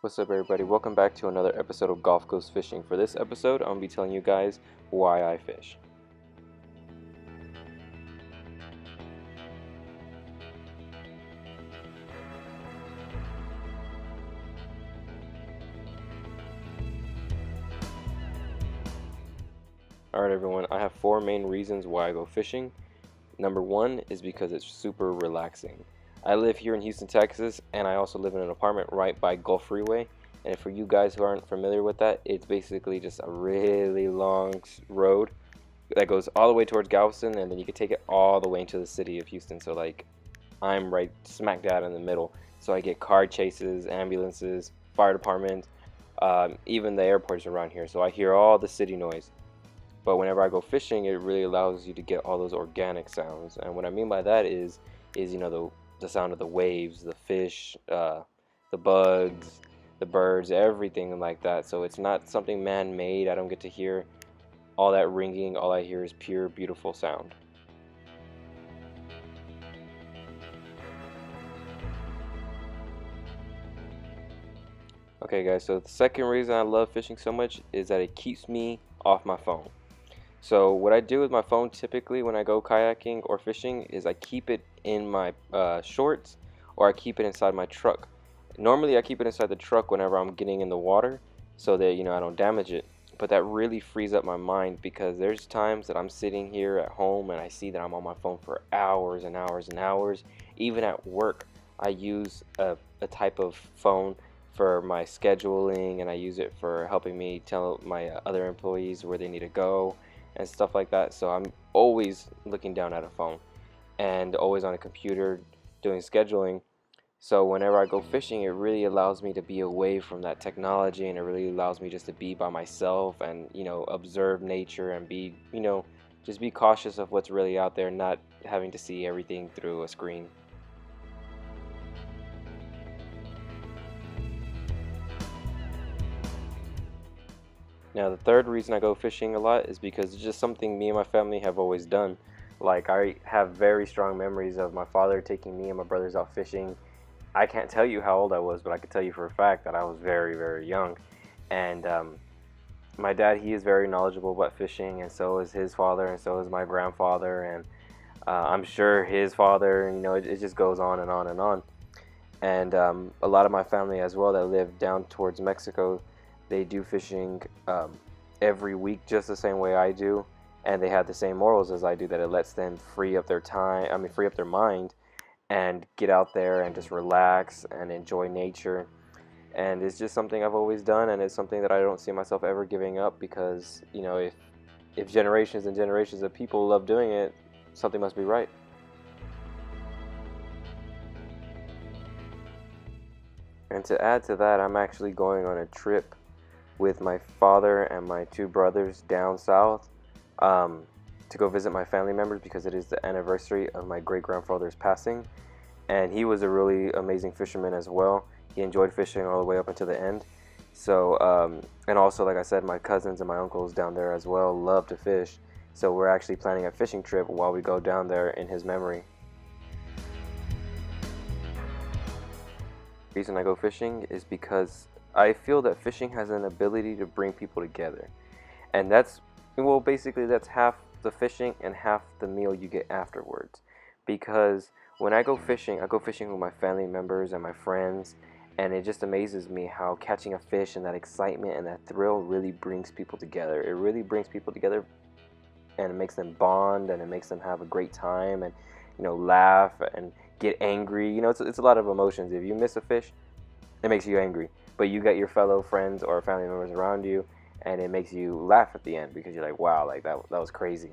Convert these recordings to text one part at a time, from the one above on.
What's up, everybody? Welcome back to another episode of Golf Goes Fishing. For this episode, I'm going to be telling you guys why I fish. Alright, everyone, I have four main reasons why I go fishing. Number one is because it's super relaxing. I live here in Houston, Texas, and I also live in an apartment right by Gulf Freeway. And for you guys who aren't familiar with that, it's basically just a really long road that goes all the way towards Galveston, and then you can take it all the way into the city of Houston. So like, I'm right smack dab in the middle. So I get car chases, ambulances, fire department, even the airport's around here. So I hear all the city noise. But whenever I go fishing, it really allows you to get all those organic sounds. And what I mean by that is the sound of the waves, the fish, the bugs, the birds, everything like that. So it's not something man-made. I don't get to hear all that ringing. All I hear is pure, beautiful sound. Okay, guys, so the second reason I love fishing so much is that it keeps me off my phone. So what I do with my phone typically when I go kayaking or fishing is I keep it in my shorts, or I keep it inside my truck. Normally I keep it inside the truck whenever I'm getting in the water so that I don't damage it. But that really frees up my mind, because there's times that I'm sitting here at home and I see that I'm on my phone for hours and hours and hours. Even at work, I use a type of phone for my scheduling, and I use it for helping me tell my other employees where they need to go and stuff like that. So I'm always looking down at a phone and always on a computer doing scheduling. So whenever I go fishing, it really allows me to be away from that technology, and it really allows me just to be by myself and observe nature and be just be cautious of what's really out there, not having to see everything through a screen. Now, the third reason I go fishing a lot is because it's just something me and my family have always done. Like, I have very strong memories of my father taking me and my brothers out fishing. I can't tell you how old I was, but I can tell you for a fact that I was very, very young. And my dad, he is very knowledgeable about fishing, and so is his father, and so is my grandfather, and I'm sure his father. It just goes on and on and on. And a lot of my family as well that live down towards Mexico, they do fishing every week just the same way I do, and they have the same morals as I do, that it lets them free up their time, free up their mind, and get out there and just relax and enjoy nature. And it's just something I've always done, and it's something that I don't see myself ever giving up, because if generations and generations of people love doing it, something must be right. And to add to that, I'm actually going on a trip with my father and my two brothers down south, to go visit my family members, because it is the anniversary of my great-grandfather's passing. And he was a really amazing fisherman as well. He enjoyed fishing all the way up until the end. So, and also, like I said, my cousins and my uncles down there as well love to fish. So we're actually planning a fishing trip while we go down there in his memory. The reason I go fishing is because I feel that fishing has an ability to bring people together. And basically that's half the fishing and half the meal you get afterwards. Because when I go fishing with my family members and my friends, and it just amazes me how catching a fish and that excitement and that thrill really brings people together. It really brings people together, and it makes them bond, and it makes them have a great time, and laugh and get angry. It's a lot of emotions. If you miss a fish, it makes you angry, but you got your fellow friends or family members around you, and it makes you laugh at the end, because you're like, wow, like that was crazy.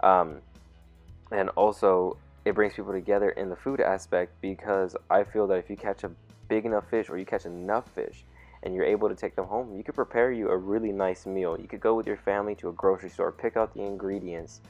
And also, it brings people together in the food aspect, because I feel that if you catch a big enough fish, or you catch enough fish and you're able to take them home, you could prepare you a really nice meal. You could go with your family to a grocery store, pick out the ingredients,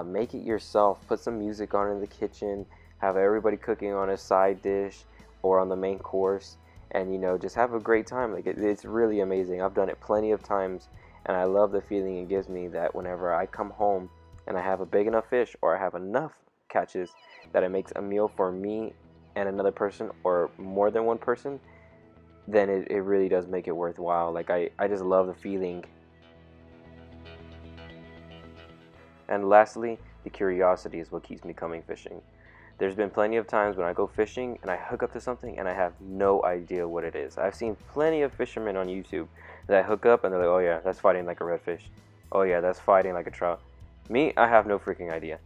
make it yourself, put some music on in the kitchen, have everybody cooking on a side dish or on the main course, and just have a great time. Like it's really amazing. I've done it plenty of times, and I love the feeling it gives me that whenever I come home and I have a big enough fish, or I have enough catches, that it makes a meal for me and another person, or more than one person. then it really does make it worthwhile. Like I just love the feeling. And lastly, the curiosity is what keeps me coming fishing. There's been plenty of times when I go fishing and I hook up to something and I have no idea what it is. I've seen plenty of fishermen on YouTube that hook up and they're like, oh yeah, that's fighting like a redfish. Oh yeah, that's fighting like a trout. Me, I have no freaking idea.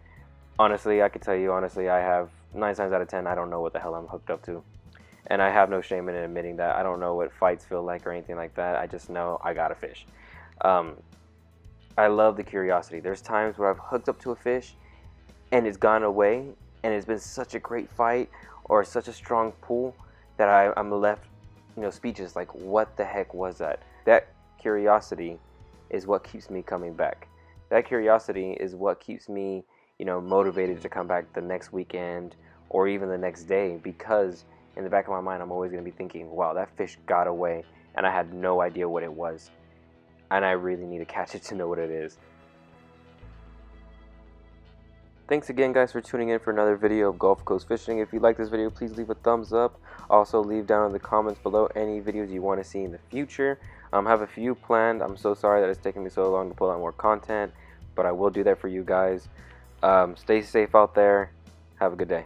Honestly, I can tell you honestly, I have 9 times out of 10, I don't know what the hell I'm hooked up to. And I have no shame in admitting that. I don't know what fights feel like or anything like that. I just know I gotta fish. I love the curiosity. There's times where I've hooked up to a fish and it's gone away and it's been such a great fight or such a strong pull that I'm left, speechless. Like, what the heck was that? That curiosity is what keeps me coming back. That curiosity is what keeps me, motivated to come back the next weekend or even the next day, because in the back of my mind, I'm always going to be thinking, wow, that fish got away and I had no idea what it was. And I really need to catch it to know what it is. Thanks again, guys, for tuning in for another video of Gulf Coast Fishing. If you like this video, please leave a thumbs up. Also, leave down in the comments below any videos you want to see in the future. I have a few planned. I'm so sorry that it's taking me so long to pull out more content, but I will do that for you guys. Stay safe out there. Have a good day.